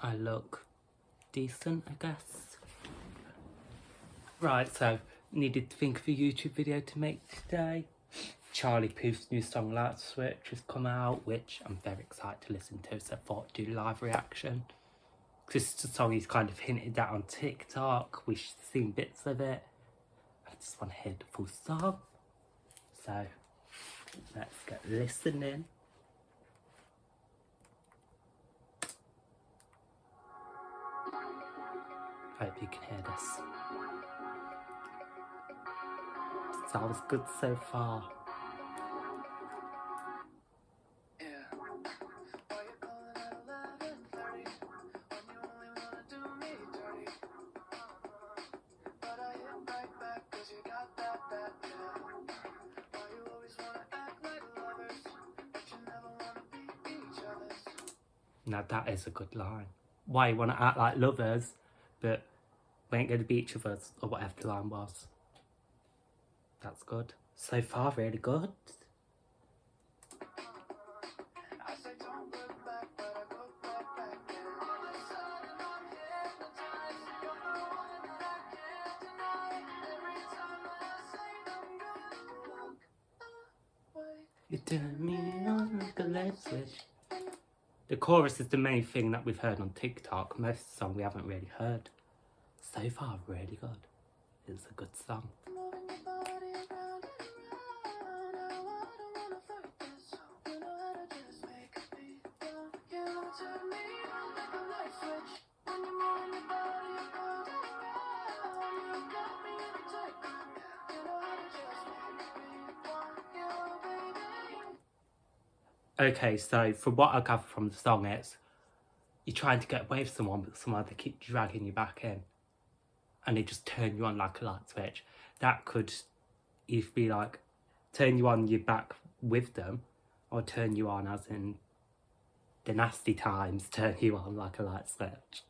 I look decent, I guess. Right, so needed to think of a YouTube video to make today. Charlie Puth's new song Light Switch has come out, which I'm very excited to listen to, so I thought I'd do live reaction. This is a song he's kind of hinted at on TikTok. We've seen bits of it. I just want to hear the full song. So let's get listening. Hope you can hear this. Sounds good so far. Now that is a good line. Why you want to act like lovers, but we ain't going to be each other's, or whatever the line was. That's good. So far, really good. You turn me on like a light switch. The chorus is the main thing that we've heard on TikTok. Most of the song we haven't really heard. So far, really good. It's a good song. Okay, so from what I gather from the song, it's you're trying to get away with someone, but somehow they keep dragging you back in. And they just turn you on like a light switch. That could either be like, turn you on, you're back with them, or turn you on as in the nasty times, turn you on like a light switch.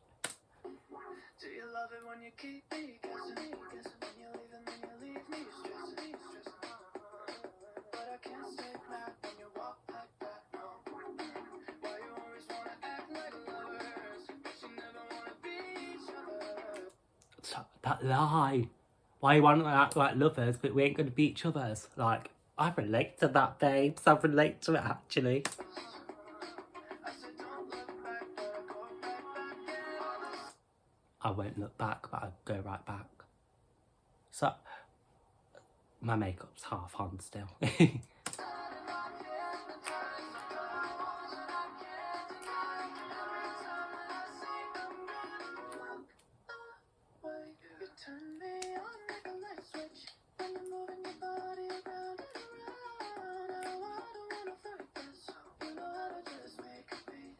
Do you love it when you keep me guessing? When you leave me stressing. But I can't stay back when you walk like that, no. Why you always wanna act like lovers, but you never wanna be each other? So, that lie. Why you want to act like lovers, but we ain't going to be each other's? Like, I relate to that, babes. I relate to it, actually. I won't look back, but I'll go right back. So, my makeup's half on still.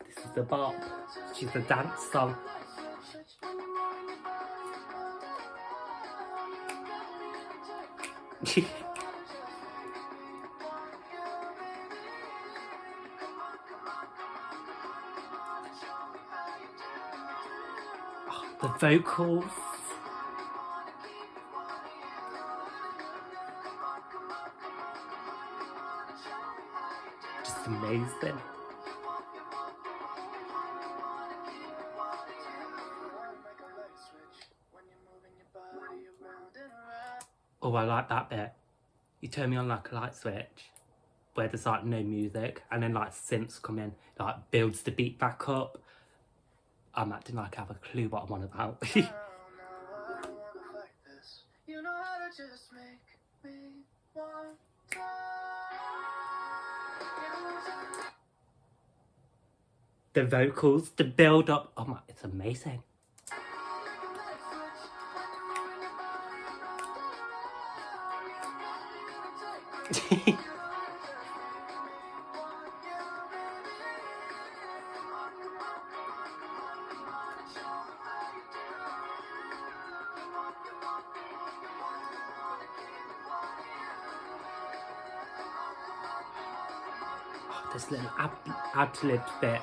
This is the bop. She's the dance song. Oh, the vocals. Just amazing. Oh, I like that bit. You turn me on like a light switch, where there's like no music, and then like synths come in, like builds the beat back up. I'm acting like I have a clue what I'm on about. The vocals, the build up, oh my, it's amazing. This little ad-lib bits.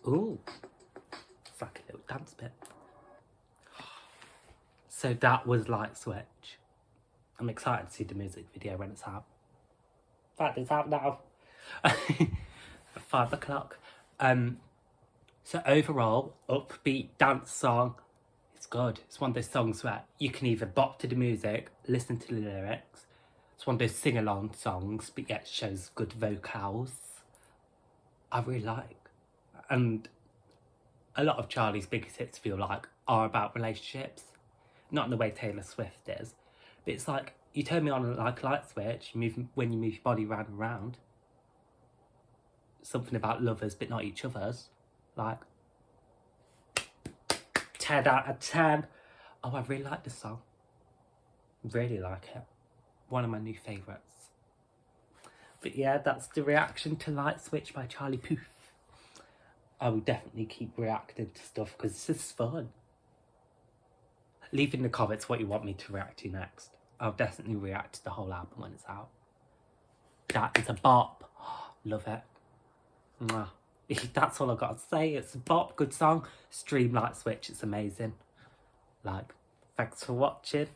Ooh, it's like a little dance bit. So that was Light Switch. I'm excited to see the music video when it's out. Fact, it's out now. 5 o'clock. So overall, upbeat dance song. It's good. It's one of those songs where you can either bop to the music, listen to the lyrics. It's one of those sing-along songs, but yet shows good vocals. I really like. And a lot of Charlie's biggest hits feel like are about relationships. Not in the way Taylor Swift is. But it's like, you turn me on like a light switch, when you move your body round and round. Something about lovers but not each other's. Like, 10 out of 10. Oh, I really like this song. Really like it. One of my new favourites. But yeah, that's the reaction to Light Switch by Charlie Puth. I will definitely keep reacting to stuff because it's just fun. Leave in the comments what you want me to react to next. I'll definitely react to the whole album when it's out. That is a bop. Love it. Mwah. That's all I've got to say. It's a bop, good song. Stream Light Switch, it's amazing. Like, thanks for watching.